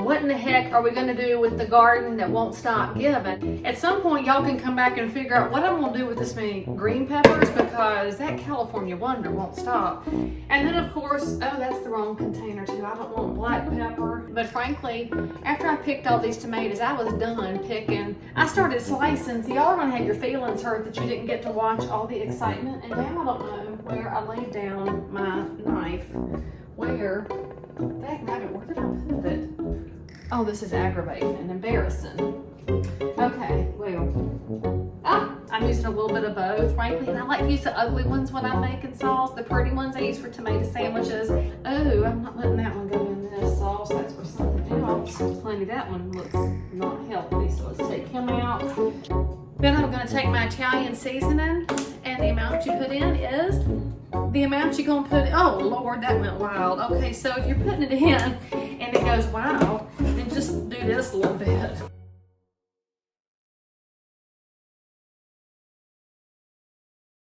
what in the heck are we gonna do with the garden that won't stop giving? At some point, y'all can come back and figure out what I'm gonna do with this many green peppers, because that California Wonder won't stop. And then of course, oh, that's the wrong container too. I don't want black pepper. But frankly, after I picked all these tomatoes, I was done picking. I started slicing, so y'all are gonna have your feelings hurt that you didn't get to watch all the excitement. And now I don't know where I laid down my knife. Where? Where did I put it? Oh, this is aggravating and embarrassing. Okay, well, I'm using a little bit of both, frankly, and I like to use the ugly ones when I'm making sauce. The pretty ones I use for tomato sandwiches. Oh, I'm not letting that one go in this sauce. That's for something else. Plenty, that one looks not healthy, so let's take him out. Then I'm gonna take my Italian seasoning, and the amount you put in is the amount you're gonna put in. Oh Lord, that went wild. Okay, so if you're putting it in and it goes wild, then just do this a little bit.